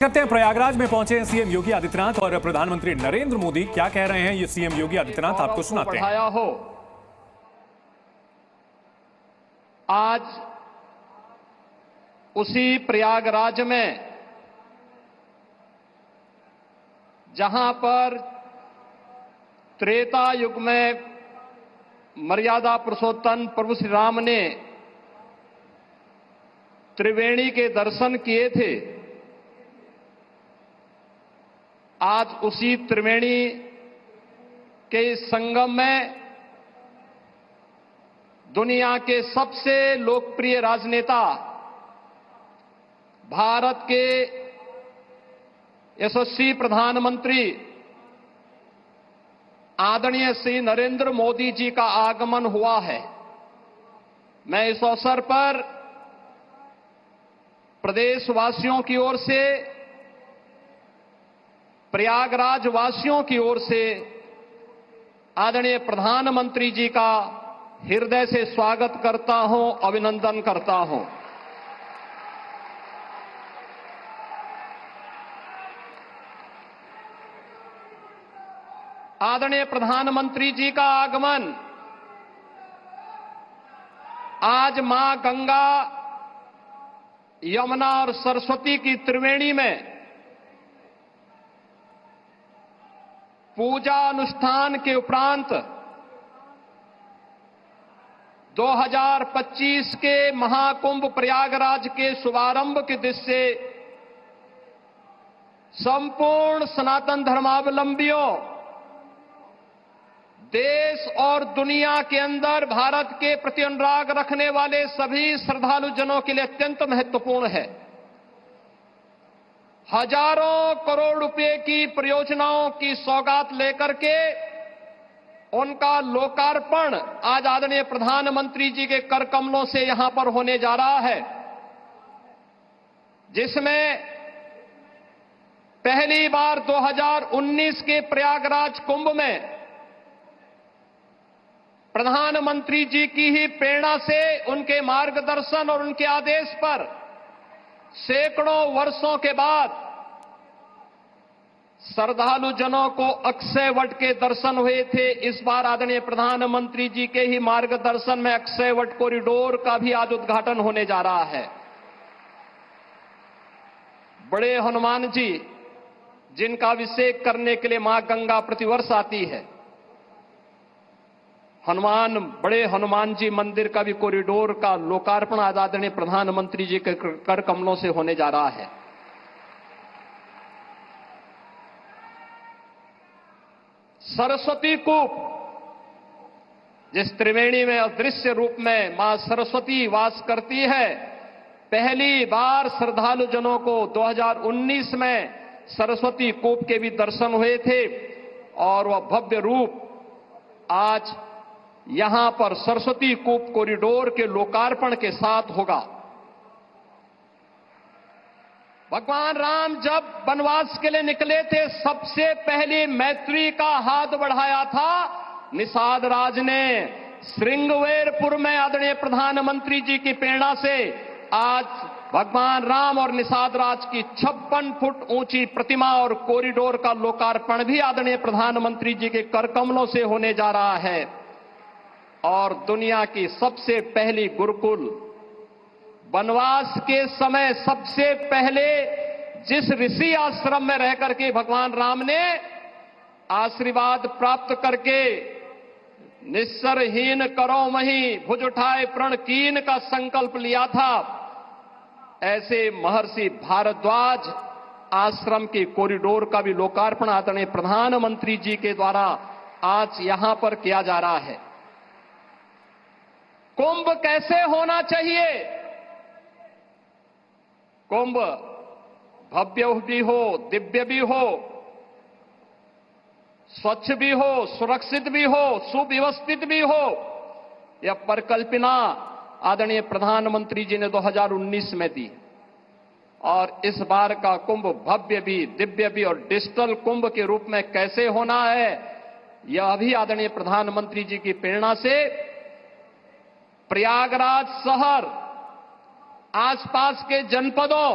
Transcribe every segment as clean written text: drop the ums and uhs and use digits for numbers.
करते हैं प्रयागराज में पहुंचे हैं सीएम योगी आदित्यनाथ और प्रधानमंत्री नरेंद्र मोदी क्या कह रहे हैं ये सीएम योगी आदित्यनाथ आपको सुनाते हैं। हो आज उसी प्रयागराज में जहां पर त्रेता युग में मर्यादा पुरुषोत्तम प्रभु श्री राम ने त्रिवेणी के दर्शन किए थे, आज उसी त्रिवेणी के संगम में दुनिया के सबसे लोकप्रिय राजनेता, भारत के यशस्वी प्रधानमंत्री आदरणीय श्री नरेंद्र मोदी जी का आगमन हुआ है। मैं इस अवसर पर प्रदेशवासियों की ओर से, प्रयागराज वासियों की ओर से आदरणीय प्रधानमंत्री जी का हृदय से स्वागत करता हूं, अभिनंदन करता हूं। आदरणीय प्रधानमंत्री जी का आगमन आज मां गंगा, यमुना और सरस्वती की त्रिवेणी में पूजा अनुष्ठान के उपरांत 2025 के महाकुंभ प्रयागराज के शुभारंभ के दृश्य से संपूर्ण सनातन धर्मावलंबियों, देश और दुनिया के अंदर भारत के प्रति अनुराग रखने वाले सभी श्रद्धालुजनों के लिए अत्यंत महत्वपूर्ण है। हजारों करोड़ रुपए की परियोजनाओं की सौगात लेकर के उनका लोकार्पण आज आदरणीय प्रधानमंत्री जी के कर कमलों से यहां पर होने जा रहा है, जिसमें पहली बार 2019 के प्रयागराज कुंभ में प्रधानमंत्री जी की ही प्रेरणा से, उनके मार्गदर्शन और उनके आदेश पर सैकड़ों वर्षों के बाद श्रद्धालु जनों को अक्षय वट के दर्शन हुए थे। इस बार आदरणीय प्रधानमंत्री जी के ही मार्गदर्शन में अक्षय वट कॉरिडोर का भी आज उद्घाटन होने जा रहा है। बड़े हनुमान जी, जिनका अभिषेक करने के लिए मां गंगा प्रतिवर्ष आती है, बड़े हनुमान जी मंदिर का भी कॉरिडोर का लोकार्पण आज आदरणीय प्रधानमंत्री जी के कर कमलों से होने जा रहा है। सरस्वती कूप, जिस त्रिवेणी में अदृश्य रूप में मां सरस्वती वास करती है, पहली बार श्रद्धालु जनों को 2019 में सरस्वती कूप के भी दर्शन हुए थे और वह भव्य रूप आज यहां पर सरस्वती कूप कॉरिडोर के लोकार्पण के साथ होगा। भगवान राम जब वनवास के लिए निकले थे, सबसे पहले मैत्री का हाथ बढ़ाया था निषाद राज ने। श्रृंगवेरपुर में आदरणीय प्रधानमंत्री जी की प्रेरणा से आज भगवान राम और निषाद राज की 56 फुट ऊंची प्रतिमा और कॉरिडोर का लोकार्पण भी आदरणीय प्रधानमंत्री जी के कर कमलों से होने जा रहा है। और दुनिया की सबसे पहली गुरुकुल, वनवास के समय सबसे पहले जिस ऋषि आश्रम में रह करके भगवान राम ने आशीर्वाद प्राप्त करके निस्सरहीन करो मही भुज उठाए प्रण कीन का संकल्प लिया था, ऐसे महर्षि भारद्वाज आश्रम के कॉरिडोर का भी लोकार्पण आदरणीय प्रधानमंत्री जी के द्वारा आज यहां पर किया जा रहा है। कुंभ कैसे होना चाहिए? कुंभ भव्य भी हो, दिव्य भी हो, स्वच्छ भी हो, सुरक्षित भी हो, सुव्यवस्थित भी हो। यह परिकल्पना आदरणीय प्रधानमंत्री जी ने 2019 में दी और इस बार का कुंभ भव्य भी, दिव्य भी और डिजिटल कुंभ के रूप में कैसे होना है, यह भी आदरणीय प्रधानमंत्री जी की प्रेरणा से प्रयागराज शहर, आसपास के जनपदों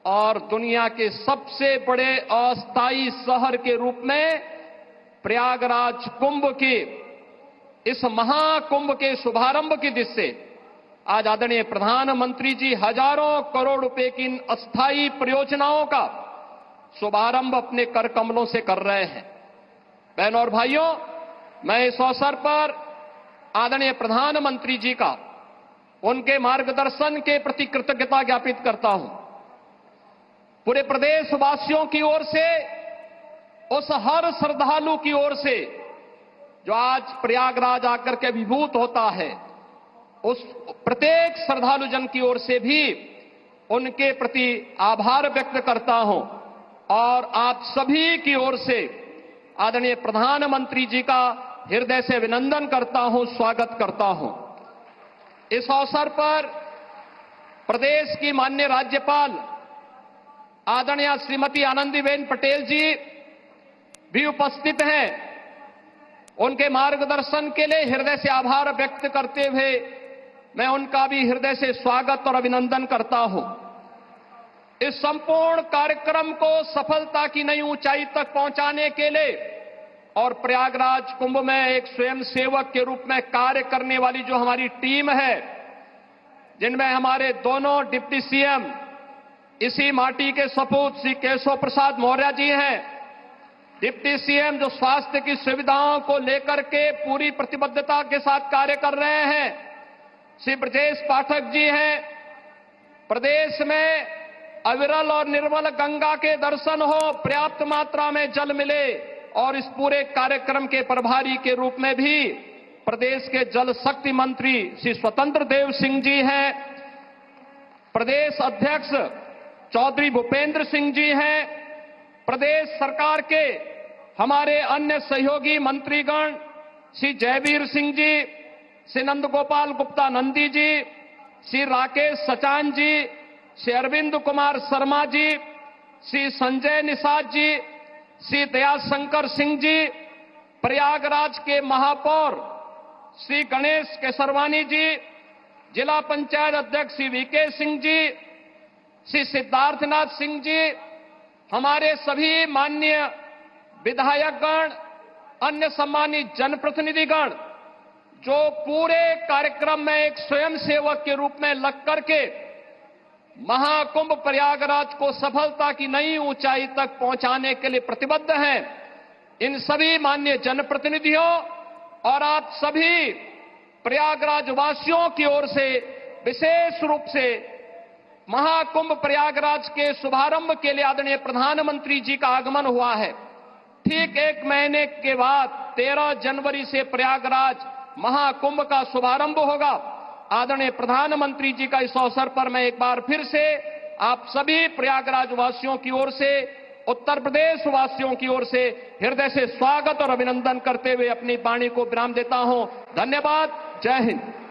और दुनिया के सबसे बड़े अस्थायी शहर के रूप में प्रयागराज कुंभ के इस महाकुंभ के शुभारंभ की दिशा से आज आदरणीय प्रधानमंत्री जी हजारों करोड़ रुपए की इन अस्थायी परियोजनाओं का शुभारंभ अपने कर कमलों से कर रहे हैं। बहनों और भाइयों, मैं इस अवसर पर आदरणीय प्रधानमंत्री जी का उनके मार्गदर्शन के प्रति कृतज्ञता ज्ञापित करता हूं। पूरे प्रदेशवासियों की ओर से, उस हर श्रद्धालु की ओर से जो आज प्रयागराज आकर के विभूत होता है, उस प्रत्येक श्रद्धालु जन की ओर से भी उनके प्रति आभार व्यक्त करता हूं और आप सभी की ओर से आदरणीय प्रधानमंत्री जी का हृदय से अभिनंदन करता हूं, स्वागत करता हूं। इस अवसर पर प्रदेश की माननीय राज्यपाल आदरणीय श्रीमती आनंदीबेन पटेल जी भी उपस्थित हैं। उनके मार्गदर्शन के लिए हृदय से आभार व्यक्त करते हुए मैं उनका भी हृदय से स्वागत और अभिनंदन करता हूं। इस संपूर्ण कार्यक्रम को सफलता की नई ऊंचाई तक पहुंचाने के लिए और प्रयागराज कुंभ में एक स्वयंसेवक के रूप में कार्य करने वाली जो हमारी टीम है, जिनमें हमारे दोनों डिप्टी सीएम इसी माटी के सपूत श्री केशव प्रसाद मौर्य जी हैं, डिप्टी सीएम जो स्वास्थ्य की सुविधाओं को लेकर के पूरी प्रतिबद्धता के साथ कार्य कर रहे हैं, श्री ब्रजेश पाठक जी हैं। प्रदेश में अविरल और निर्मल गंगा के दर्शन हो, पर्याप्त मात्रा में जल मिले और इस पूरे कार्यक्रम के प्रभारी के रूप में भी प्रदेश के जल शक्ति मंत्री श्री स्वतंत्र देव सिंह जी हैं। प्रदेश अध्यक्ष चौधरी भूपेंद्र सिंह जी हैं। प्रदेश सरकार के हमारे अन्य सहयोगी मंत्रीगण श्री जयवीर सिंह जी, श्री नंद गोपाल गुप्ता नंदी जी, श्री राकेश सचान जी, श्री अरविंद कुमार शर्मा जी, श्री संजय निषाद जी, श्री दयाशंकर सिंह जी, प्रयागराज के महापौर श्री गणेश केसरवानी जी, जिला पंचायत अध्यक्ष श्री वीके सिंह जी, श्री सिद्धार्थनाथ सिंह जी, हमारे सभी माननीय विधायकगण, अन्य सम्मानित जनप्रतिनिधिगण जो पूरे कार्यक्रम में एक स्वयंसेवक के रूप में लग करके महाकुंभ प्रयागराज को सफलता की नई ऊंचाई तक पहुंचाने के लिए प्रतिबद्ध हैं, इन सभी माननीय जनप्रतिनिधियों और आप सभी प्रयागराज वासियों की ओर से विशेष रूप से महाकुंभ प्रयागराज के शुभारंभ के लिए आदरणीय प्रधानमंत्री जी का आगमन हुआ है। ठीक एक महीने के बाद 13 जनवरी से प्रयागराज महाकुंभ का शुभारंभ होगा। आदरणीय प्रधानमंत्री जी का इस अवसर पर मैं एक बार फिर से आप सभी प्रयागराज वासियों की ओर से, उत्तर प्रदेश वासियों की ओर से हृदय से स्वागत और अभिनंदन करते हुए अपनी वाणी को विराम देता हूं। धन्यवाद। जय हिंद।